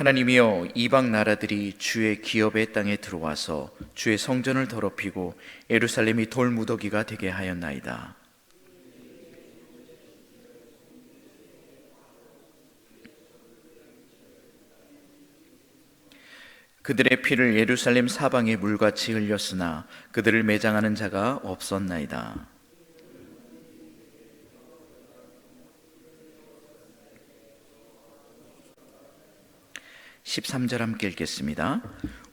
하나님이여, 이방 나라들이 주의 기업의 땅에 들어와서 주의 성전을 더럽히고 예루살렘이 돌무더기가 되게 하였나이다. 그들의 피를 예루살렘 사방에 물같이 흘렸으나 그들을 매장하는 자가 없었나이다. 13절 함께 읽겠습니다.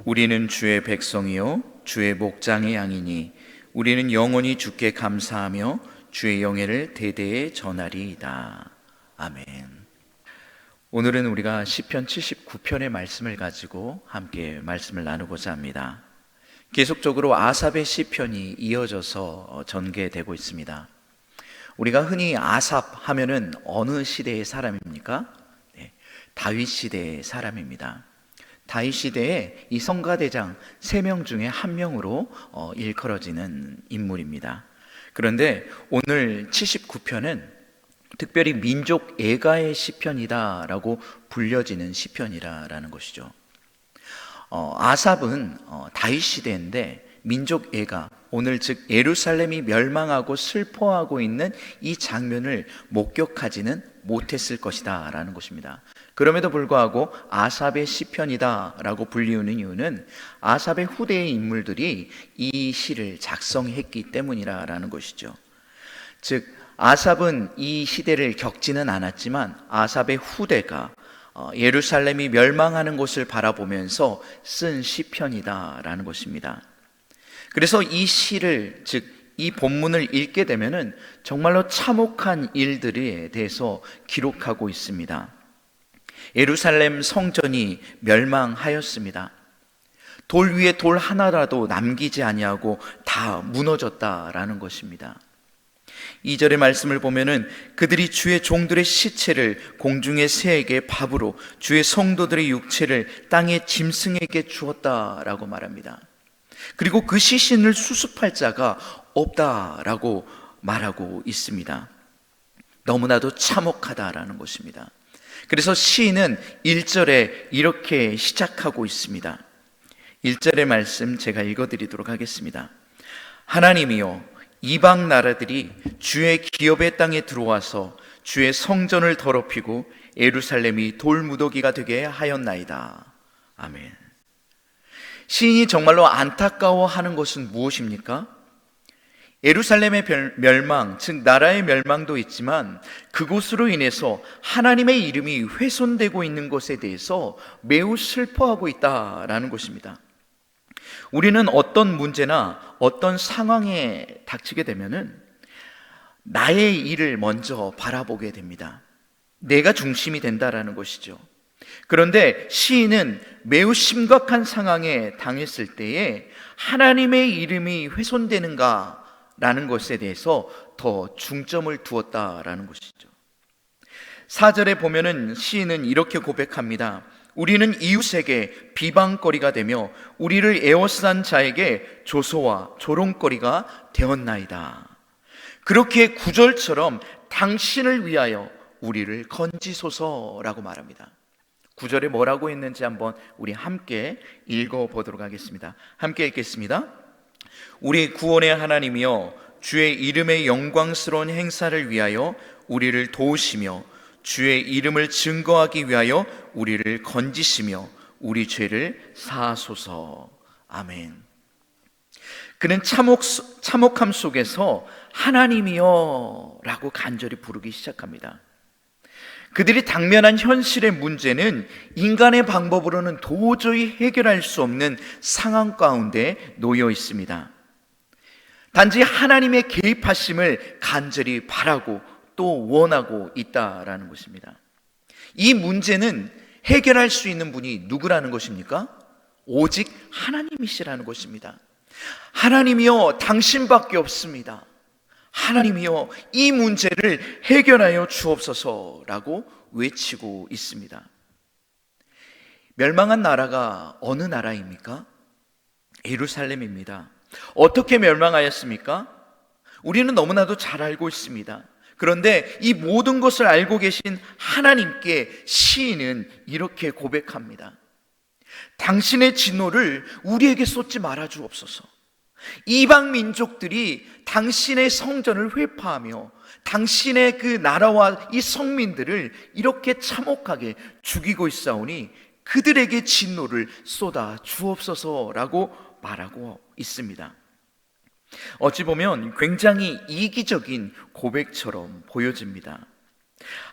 우리는 주의 백성이요 주의 목장의 양이니 우리는 영원히 주께 감사하며 주의 영예를 대대에 전하리이다. 아멘. 오늘은 우리가 시편 79편의 말씀을 가지고 함께 말씀을 나누고자 합니다. 계속적으로 아삽의 시편이 이어져서 전개되고 있습니다. 우리가 흔히 아삽 하면은 어느 시대의 사람입니까? 다윗 시대의 사람입니다. 다윗 시대에 이 성가대장 3명 중에 한 명으로 일컬어지는 인물입니다. 그런데 오늘 79편은 특별히 민족 애가의 시편이다라고 불려지는 시편이라는 것이죠. 아삽은 다윗 시대인데 민족 애가, 오늘 즉 예루살렘이 멸망하고 슬퍼하고 있는 이 장면을 목격하지는 못했을 것이다 라는 것입니다. 그럼에도 불구하고 아삽의 시편이다 라고 불리우는 이유는 아삽의 후대의 인물들이 이 시를 작성했기 때문이라는 것이죠. 즉 아삽은 이 시대를 겪지는 않았지만 아삽의 후대가 예루살렘이 멸망하는 것을 바라보면서 쓴 시편이다라는 것입니다. 그래서 이 시를, 즉 이 본문을 읽게 되면은 정말로 참혹한 일들에 대해서 기록하고 있습니다. 예루살렘 성전이 멸망하였습니다. 돌 위에 돌 하나라도 남기지 아니하고 다 무너졌다라는 것입니다. 2절의 말씀을 보면은 그들이 주의 종들의 시체를 공중의 새에게 밥으로 주의 성도들의 육체를 땅의 짐승에게 주었다라고 말합니다. 그리고 그 시신을 수습할 자가 없다라고 말하고 있습니다. 너무나도 참혹하다라는 것입니다. 그래서 시인은 1절에 이렇게 시작하고 있습니다. 1절의 말씀 제가 읽어드리도록 하겠습니다. 하나님이여, 이방 나라들이 주의 기업의 땅에 들어와서 주의 성전을 더럽히고 예루살렘이 돌무더기가 되게 하였나이다. 아멘. 시인이 정말로 안타까워하는 것은 무엇입니까? 예루살렘의 멸망, 즉 나라의 멸망도 있지만 그곳으로 인해서 하나님의 이름이 훼손되고 있는 것에 대해서 매우 슬퍼하고 있다라는 것입니다. 우리는 어떤 문제나 어떤 상황에 닥치게 되면은 나의 일을 먼저 바라보게 됩니다. 내가 중심이 된다라는 것이죠. 그런데 시인은 매우 심각한 상황에 당했을 때에 하나님의 이름이 훼손되는가라는 것에 대해서 더 중점을 두었다라는 것이죠. 4절에 보면은 시인은 이렇게 고백합니다. 우리는 이웃에게 비방거리가 되며 우리를 에워싼 자에게 조소와 조롱거리가 되었나이다. 그렇게 구절처럼 당신을 위하여 우리를 건지소서라고 말합니다. 9절에 뭐라고 했는지 한번 우리 함께 읽어보도록 하겠습니다. 함께 읽겠습니다. 우리 구원의 하나님이여, 주의 이름의 영광스러운 행사를 위하여 우리를 도우시며 주의 이름을 증거하기 위하여 우리를 건지시며 우리 죄를 사하소서. 아멘. 그는 참혹함 속에서 하나님이여 라고 간절히 부르기 시작합니다. 그들이 당면한 현실의 문제는 인간의 방법으로는 도저히 해결할 수 없는 상황 가운데 놓여 있습니다. 단지 하나님의 개입하심을 간절히 바라고 또 원하고 있다라는 것입니다. 이 문제는 해결할 수 있는 분이 누구라는 것입니까? 오직 하나님이시라는 것입니다. 하나님이여, 당신밖에 없습니다. 하나님이여, 이 문제를 해결하여 주옵소서라고 외치고 있습니다. 멸망한 나라가 어느 나라입니까? 예루살렘입니다. 어떻게 멸망하였습니까? 우리는 너무나도 잘 알고 있습니다. 그런데 이 모든 것을 알고 계신 하나님께 시인은 이렇게 고백합니다. 당신의 진노를 우리에게 쏟지 말아 주옵소서. 이방 민족들이 당신의 성전을 회파하며 당신의 그 나라와 이 성민들을 이렇게 참혹하게 죽이고 있사오니 그들에게 진노를 쏟아 주옵소서라고 말하고 있습니다. 어찌 보면 굉장히 이기적인 고백처럼 보여집니다.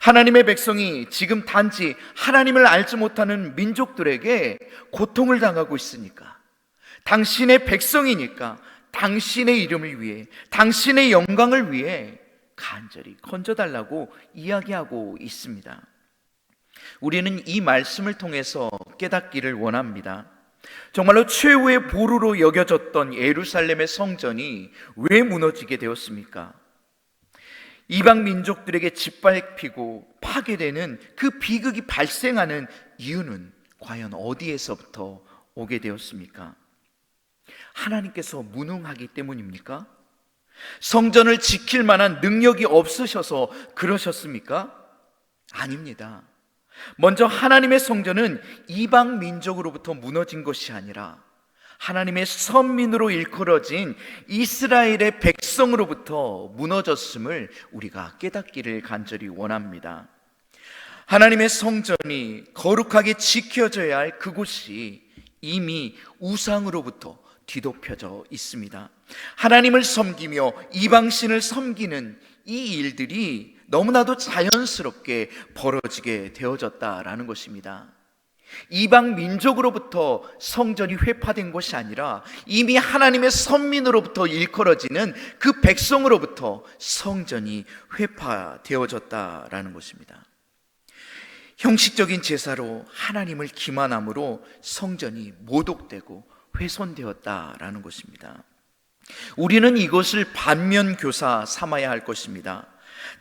하나님의 백성이 지금 단지 하나님을 알지 못하는 민족들에게 고통을 당하고 있으니까, 당신의 백성이니까 당신의 이름을 위해, 당신의 영광을 위해 간절히 건져달라고 이야기하고 있습니다. 우리는 이 말씀을 통해서 깨닫기를 원합니다. 정말로 최후의 보루로 여겨졌던 예루살렘의 성전이 왜 무너지게 되었습니까? 이방 민족들에게 짓밟히고 파괴되는 그 비극이 발생하는 이유는 과연 어디에서부터 오게 되었습니까? 하나님께서 무능하기 때문입니까? 성전을 지킬 만한 능력이 없으셔서 그러셨습니까? 아닙니다. 먼저 하나님의 성전은 이방 민족으로부터 무너진 것이 아니라 하나님의 선민으로 일컬어진 이스라엘의 백성으로부터 무너졌음을 우리가 깨닫기를 간절히 원합니다. 하나님의 성전이 거룩하게 지켜져야 할 그곳이 이미 우상으로부터 뒤덮여져 있습니다. 하나님을 섬기며 이방신을 섬기는 이 일들이 너무나도 자연스럽게 벌어지게 되어졌다라는 것입니다. 이방 민족으로부터 성전이 회파된 것이 아니라 이미 하나님의 선민으로부터 일컬어지는 그 백성으로부터 성전이 회파되어졌다라는 것입니다. 형식적인 제사로 하나님을 기만함으로 성전이 모독되고 훼손되었다라는 것입니다. 우리는 이것을 반면교사 삼아야 할 것입니다.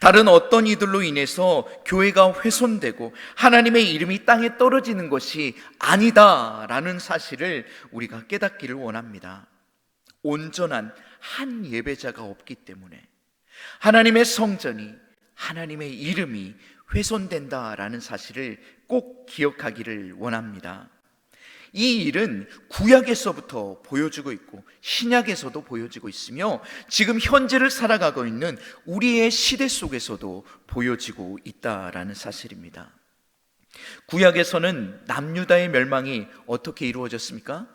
다른 어떤 이들로 인해서 교회가 훼손되고 하나님의 이름이 땅에 떨어지는 것이 아니다라는 사실을 우리가 깨닫기를 원합니다. 온전한 한 예배자가 없기 때문에 하나님의 성전이, 하나님의 이름이 훼손된다라는 사실을 꼭 기억하기를 원합니다. 이 일은 구약에서부터 보여지고 있고 신약에서도 보여지고 있으며 지금 현재를 살아가고 있는 우리의 시대 속에서도 보여지고 있다라는 사실입니다. 구약에서는 남유다의 멸망이 어떻게 이루어졌습니까?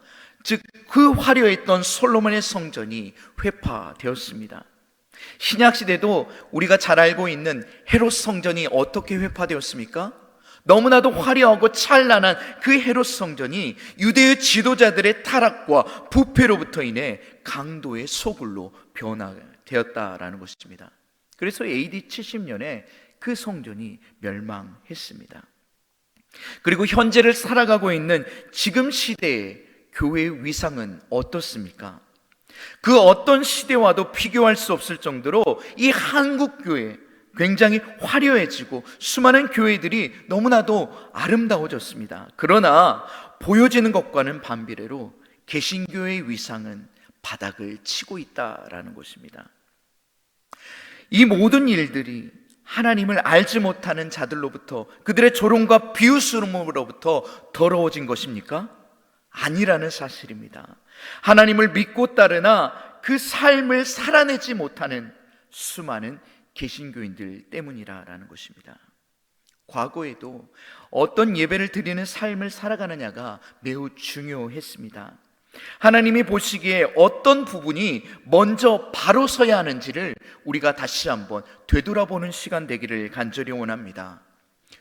즉 그 화려했던 솔로몬의 성전이 회파되었습니다. 신약시대도 우리가 잘 알고 있는 헤롯 성전이 어떻게 회파되었습니까? 너무나도 화려하고 찬란한 그 헤롯 성전이 유대의 지도자들의 타락과 부패로부터 인해 강도의 소굴로 변화되었다라는 것입니다. 그래서 AD 70년에 그 성전이 멸망했습니다. 그리고 현재를 살아가고 있는 지금 시대의 교회의 위상은 어떻습니까? 그 어떤 시대와도 비교할 수 없을 정도로 이 한국 교회 굉장히 화려해지고 수많은 교회들이 너무나도 아름다워졌습니다. 그러나 보여지는 것과는 반비례로 개신교의 위상은 바닥을 치고 있다라는 것입니다. 이 모든 일들이 하나님을 알지 못하는 자들로부터, 그들의 조롱과 비웃음으로부터 더러워진 것입니까? 아니라는 사실입니다. 하나님을 믿고 따르나 그 삶을 살아내지 못하는 수많은 개신교인들 때문이라는 것입니다. 과거에도 어떤 예배를 드리는 삶을 살아가느냐가 매우 중요했습니다. 하나님이 보시기에 어떤 부분이 먼저 바로 서야 하는지를 우리가 다시 한번 되돌아보는 시간 되기를 간절히 원합니다.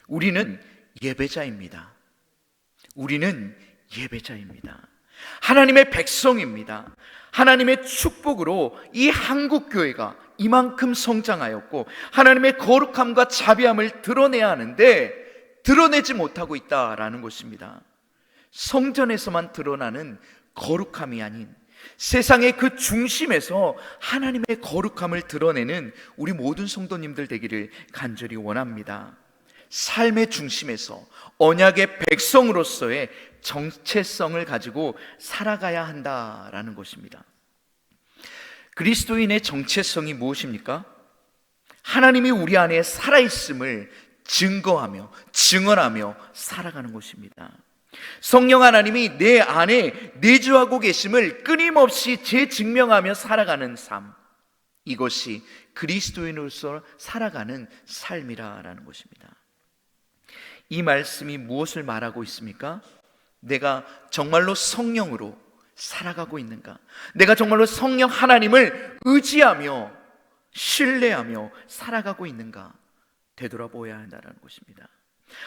우리는 예배자입니다. 우리는 예배자입니다. 하나님의 백성입니다. 하나님의 축복으로 이 한국교회가 이만큼 성장하였고 하나님의 거룩함과 자비함을 드러내야 하는데 드러내지 못하고 있다라는 것입니다. 성전에서만 드러나는 거룩함이 아닌 세상의 그 중심에서 하나님의 거룩함을 드러내는 우리 모든 성도님들 되기를 간절히 원합니다. 삶의 중심에서 언약의 백성으로서의 정체성을 가지고 살아가야 한다라는 것입니다. 그리스도인의 정체성이 무엇입니까? 하나님이 우리 안에 살아있음을 증거하며 증언하며 살아가는 것입니다. 성령 하나님이 내 안에 내주하고 계심을 끊임없이 재증명하며 살아가는 삶, 이것이 그리스도인으로서 살아가는 삶이라는 것입니다. 이 말씀이 무엇을 말하고 있습니까? 내가 정말로 성령으로 살아가고 있는가? 내가 정말로 성령 하나님을 의지하며 신뢰하며 살아가고 있는가? 되돌아보아야 한다는 것입니다.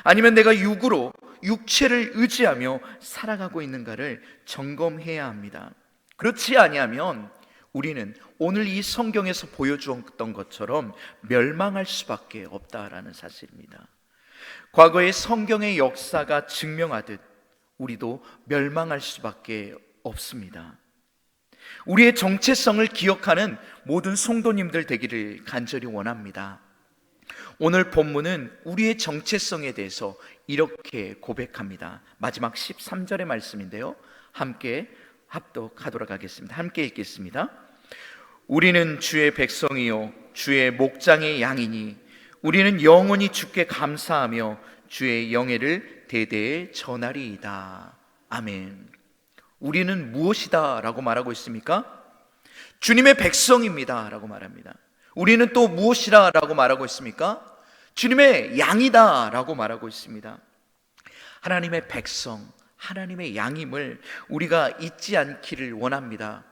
아니면 내가 육으로 육체를 의지하며 살아가고 있는가를 점검해야 합니다. 그렇지 아니하면 우리는 오늘 이 성경에서 보여주었던 것처럼 멸망할 수밖에 없다라는 사실입니다. 과거의 성경의 역사가 증명하듯 우리도 멸망할 수밖에 없습니다. 우리의 정체성을 기억하는 모든 성도님들 되기를 간절히 원합니다. 오늘 본문은 우리의 정체성에 대해서 이렇게 고백합니다. 마지막 13절의 말씀인데요, 함께 합독하도록 하겠습니다. 함께 읽겠습니다. 우리는 주의 백성이요 주의 목장의 양이니 우리는 영원히 주께 감사하며 주의 영예를 대대에 전하리이다. 아멘. 우리는 무엇이다 라고 말하고 있습니까? 주님의 백성입니다 라고 말합니다. 우리는 또 무엇이라 라고 말하고 있습니까? 주님의 양이다 라고 말하고 있습니다. 하나님의 백성, 하나님의 양임을 우리가 잊지 않기를 원합니다.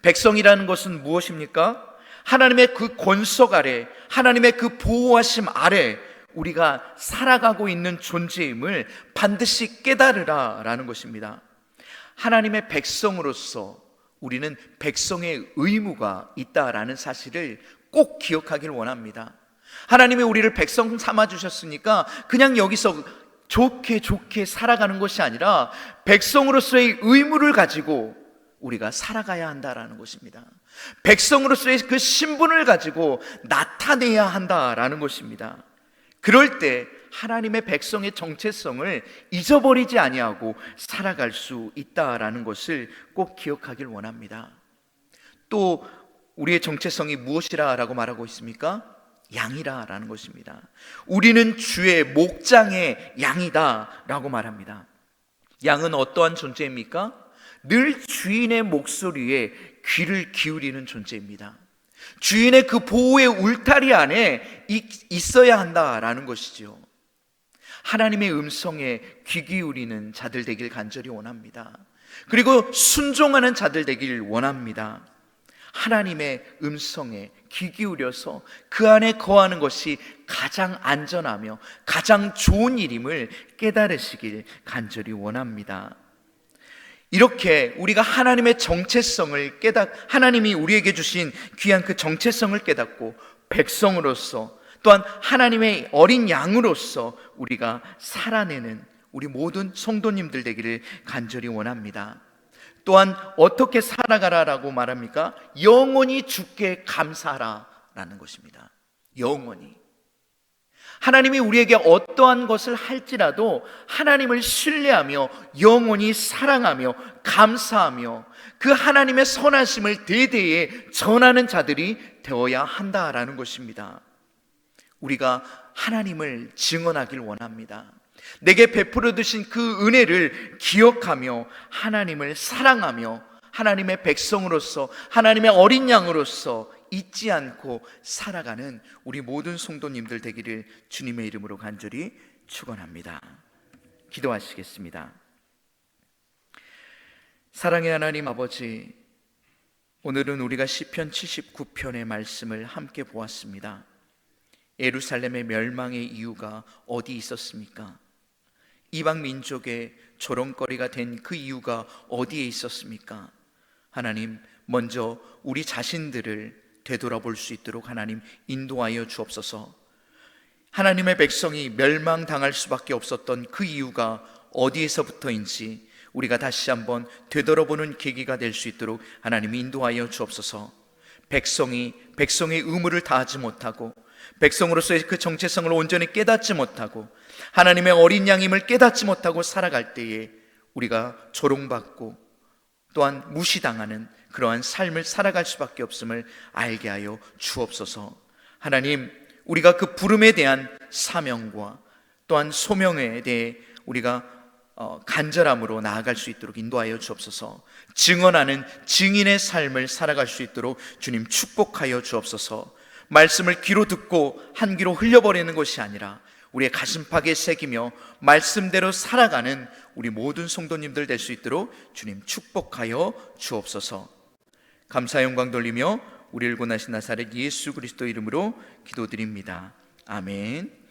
백성이라는 것은 무엇입니까? 하나님의 그 권석 아래, 하나님의 그 보호하심 아래 우리가 살아가고 있는 존재임을 반드시 깨달으라 라는 것입니다. 하나님의 백성으로서 우리는 백성의 의무가 있다라는 사실을 꼭 기억하길 원합니다. 하나님이 우리를 백성 삼아주셨으니까 그냥 여기서 좋게 살아가는 것이 아니라 백성으로서의 의무를 가지고 우리가 살아가야 한다라는 것입니다. 백성으로서의 그 신분을 가지고 나타내야 한다라는 것입니다. 그럴 때 하나님의 백성의 정체성을 잊어버리지 아니하고 살아갈 수 있다라는 것을 꼭 기억하길 원합니다. 또 우리의 정체성이 무엇이라고 말하고 있습니까? 양이라는 것입니다. 우리는 주의 목장의 양이다라고 말합니다. 양은 어떠한 존재입니까? 늘 주인의 목소리에 귀를 기울이는 존재입니다. 주인의 그 보호의 울타리 안에 있어야 한다라는 것이죠. 하나님의 음성에 귀 기울이는 자들 되길 간절히 원합니다. 그리고 순종하는 자들 되길 원합니다. 하나님의 음성에 귀 기울여서 그 안에 거하는 것이 가장 안전하며 가장 좋은 일임을 깨달으시길 간절히 원합니다. 이렇게 우리가 하나님의 정체성을 하나님이 우리에게 주신 귀한 그 정체성을 깨닫고 백성으로서 또한 하나님의 어린 양으로서 우리가 살아내는 우리 모든 성도님들 되기를 간절히 원합니다. 또한 어떻게 살아가라라고 말합니까? 영원히 주께 감사하라라는 것입니다. 영원히. 하나님이 우리에게 어떠한 것을 할지라도 하나님을 신뢰하며 영원히 사랑하며 감사하며 그 하나님의 선하심을 대대에 전하는 자들이 되어야 한다라는 것입니다. 우리가 하나님을 증언하길 원합니다. 내게 베풀어 주신 그 은혜를 기억하며 하나님을 사랑하며 하나님의 백성으로서 하나님의 어린 양으로서 잊지 않고 살아가는 우리 모든 성도님들 되기를 주님의 이름으로 간절히 축원합니다. 기도하시겠습니다. 사랑의 하나님 아버지, 오늘은 우리가 시편 79편의 말씀을 함께 보았습니다. 예루살렘의 멸망의 이유가 어디 있었습니까? 이방 민족의 조롱거리가 된 그 이유가 어디에 있었습니까? 하나님, 먼저 우리 자신들을 되돌아볼 수 있도록 하나님 인도하여 주옵소서. 하나님의 백성이 멸망당할 수밖에 없었던 그 이유가 어디에서부터인지 우리가 다시 한번 되돌아보는 계기가 될 수 있도록 하나님 인도하여 주옵소서. 백성이 백성의 의무를 다하지 못하고 백성으로서의 그 정체성을 온전히 깨닫지 못하고 하나님의 어린 양임을 깨닫지 못하고 살아갈 때에 우리가 조롱받고 또한 무시당하는 그러한 삶을 살아갈 수밖에 없음을 알게 하여 주옵소서. 하나님, 우리가 그 부름에 대한 사명과 또한 소명에 대해 우리가 간절함으로 나아갈 수 있도록 인도하여 주옵소서. 증언하는 증인의 삶을 살아갈 수 있도록 주님 축복하여 주옵소서. 말씀을 귀로 듣고 한 귀로 흘려버리는 것이 아니라 우리의 가슴팍에 새기며 말씀대로 살아가는 우리 모든 성도님들 될 수 있도록 주님 축복하여 주옵소서. 감사 영광 돌리며 우리를 구원하신 나사렛 예수 그리스도 이름으로 기도드립니다. 아멘.